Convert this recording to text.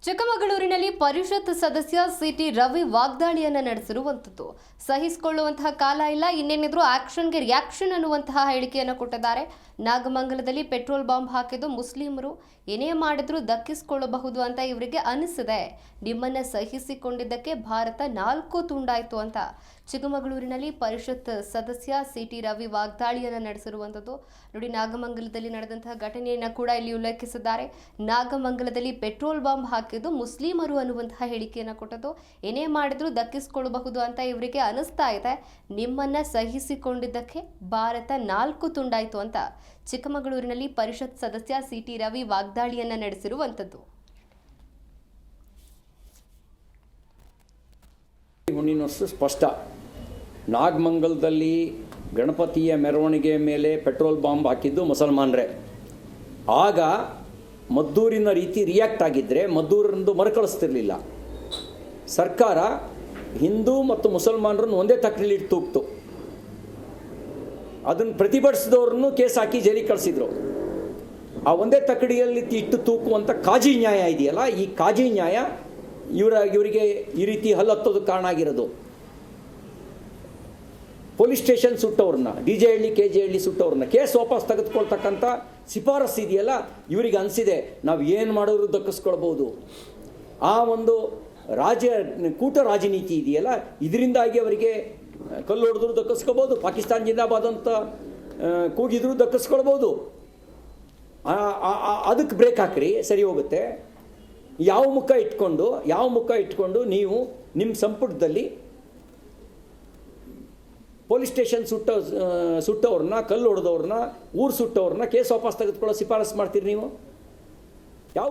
ಚಿಕ್ಕಮಗಳೂರಿನಲ್ಲಿ ಪರಿಷತ್ ಸದಸ್ಯ ಸಿಟಿ ರವಿ ವಾಗ್ದಾಳಿಯನ್ನ ನಡೆಸಿರುವಂತದ್ದು ಸಹಿಸಿಕೊಳ್ಳುವಂತಹ ಕಾಲ ಇಲ್ಲ, ಇನ್ನೇನಿದ್ರು ಆಕ್ಷನ್ಗೆ ರಿಯಾಕ್ಷನ್ ಅನ್ನುವಂತಹ ಹೇಳಿಕೆಯನ್ನು ಕೊಟ್ಟಿದ್ದಾರೆ. ನಾಗಮಂಗಲದಲ್ಲಿ ಪೆಟ್ರೋಲ್ ಬಾಂಬ್ ಹಾಕಿದ್ದು ಮುಸ್ಲಿಮರು ಏನೇ ಮಾಡಿದ್ರೂ ದಕ್ಕಿಸಿಕೊಳ್ಳಬಹುದು ಅಂತ ಇವರಿಗೆ ಅನಿಸಿದೆ. ನಿಮ್ಮನ್ನ ಸಹಿಸಿಕೊಂಡಿದ್ದಕ್ಕೆ ಭಾರತ 4 ತುಂಡಾಯಿತು ಅಂತ ಚಿಕ್ಕಮಗಳೂರಿನಲ್ಲಿ ಪರಿಷತ್ ಸದಸ್ಯ ಸಿಟಿ ರವಿ ವಾಗ್ದಾಳಿಯನ್ನ ನಡೆಸಿರುವಂತದ್ದು ನೋಡಿ. ನಾಗಮಂಗಲದಲ್ಲಿ ನಡೆದಂತಹ ಘಟನೆಯನ್ನ ಕೂಡ ಇಲ್ಲಿ ಉಲ್ಲೇಖಿಸಿದ್ದಾರೆ. ನಾಗಮಂಗಲದಲ್ಲಿ ಪೆಟ್ರೋಲ್ ಬಾಂಬ್ ಹಾಕಿದ್ದು ಮುಸ್ಲಿಮರು ಅನ್ನುವಂತಹ ಹೇಳಿಕೆಯನ್ನು ಕೊಟ್ಟದ್ದು, ಏನೇ ಮಾಡಿದ್ರೂ ದಕ್ಕಿಸಿಕೊಳ್ಳಬಹುದು ಅಂತ ಇವರಿಗೆ ಅನಿಸ್ತಾ ಇದೆ. ನಿಮ್ಮನ್ನ ಸಹಿಸಿಕೊಂಡಿದ್ದಕ್ಕೆ ಭಾರತ 4 ತುಂಡಾಯಿತು ಅಂತ ಚಿಕ್ಕಮಗಳೂರಿನಲ್ಲಿ ಪರಿಷತ್ ಸದಸ್ಯ ಸಿಟಿ ರವಿ ವಾಗ್ದಾಳಿಯನ್ನ ನಡೆಸಿರುವಂತದ್ದು. ಹುಣ್ಣಿನಷ್ಟು ಸ್ಪಷ್ಟ. ನಾಗಮಂಗಲದಲ್ಲಿ ಗಣಪತಿಯ ಮೆರವಣಿಗೆ ಮೇಲೆ ಪೆಟ್ರೋಲ್ ಬಾಂಬ್ ಹಾಕಿದ್ದು ಮುಸಲ್ಮಾನರೇ. ಆಗ ಮದ್ದೂರಿನ ರೀತಿ ರಿಯಾಕ್ಟ್ ಆಗಿದ್ದರೆ ಮದ್ದೂರನ್ನು ಮರುಕಳಿಸ್ತಿರ್ಲಿಲ್ಲ. ಸರ್ಕಾರ ಹಿಂದೂ ಮತ್ತು ಮುಸಲ್ಮಾನರನ್ನು ಒಂದೇ ತಕ್ಕಡಿಲಿ ತೂಕ್ತು. ಅದನ್ನು ಪ್ರತಿಭಟಿಸಿದವ್ರನ್ನು ಕೇಸ್ ಹಾಕಿ ಜೈಲಿಗೆ ಕಳಿಸಿದ್ರು. ಆ ಒಂದೇ ತಕ್ಕಡಿಯಲ್ಲಿ ಇಟ್ಟು ತೂಕುವಂಥ ಕಾಜಿ ನ್ಯಾಯ ಇದೆಯಲ್ಲ, ಈ ಕಾಜಿ ನ್ಯಾಯ ಇವರಿಗೆ ಈ ರೀತಿ ಹಲ್ಲತ್ತೋದಕ್ಕೆ ಕಾರಣ ಆಗಿರೋದು. ಪೊಲೀಸ್ ಸ್ಟೇಷನ್ ಸುಟ್ಟವ್ರನ್ನ, DJ ಹಳ್ಳಿ KJ ಹಳ್ಳಿ ಸುಟ್ಟವ್ರನ್ನ ಕೇಸ್ ವಾಪಸ್ ತೆಗೆದುಕೊಳ್ತಕ್ಕಂಥ ಶಿಫಾರಸ್ಸು ಇದೆಯಲ್ಲ, ಇವರಿಗೆ ಅನಿಸಿದೆ ನಾವು ಏನು ಮಾಡೋರು ದಕ್ಕಿಸ್ಕೊಳ್ಬೋದು. ಆ ಒಂದು ಕೂಟ ರಾಜನೀತಿ ಇದೆಯಲ್ಲ, ಇದರಿಂದಾಗಿ ಅವರಿಗೆ ಕಲ್ಲು ಹೊಡೆದ್ರು ದಕ್ಕಿಸ್ಕೊಬೋದು, ಪಾಕಿಸ್ತಾನ ಜಿಂದಾಬಾದ್ ಅಂತ ಕೂಗಿದ್ರು ದಕ್ಕಿಸ್ಕೊಳ್ಬೋದು. ಅದಕ್ಕೆ ಬ್ರೇಕ್ ಹಾಕ್ರಿ, ಸರಿ ಹೋಗುತ್ತೆ. ಯಾವ ಮುಖ ಇಟ್ಕೊಂಡು ನೀವು ನಿಮ್ಮ ಸಂಪುಟದಲ್ಲಿ ಪೊಲೀಸ್ ಸ್ಟೇಷನ್ ಸುಟ್ಟವ್ರನ್ನ, ಕಲ್ಲು ಹೊಡೆದವ್ರನ್ನ, ಊರು ಸುಟ್ಟವ್ರನ್ನ ಕೇಸ್ ವಾಪಸ್ ತೆಗೆದುಕೊಳ್ಳೋ ಶಿಫಾರಸು ಮಾಡ್ತೀರಿ ನೀವು? ಯಾವ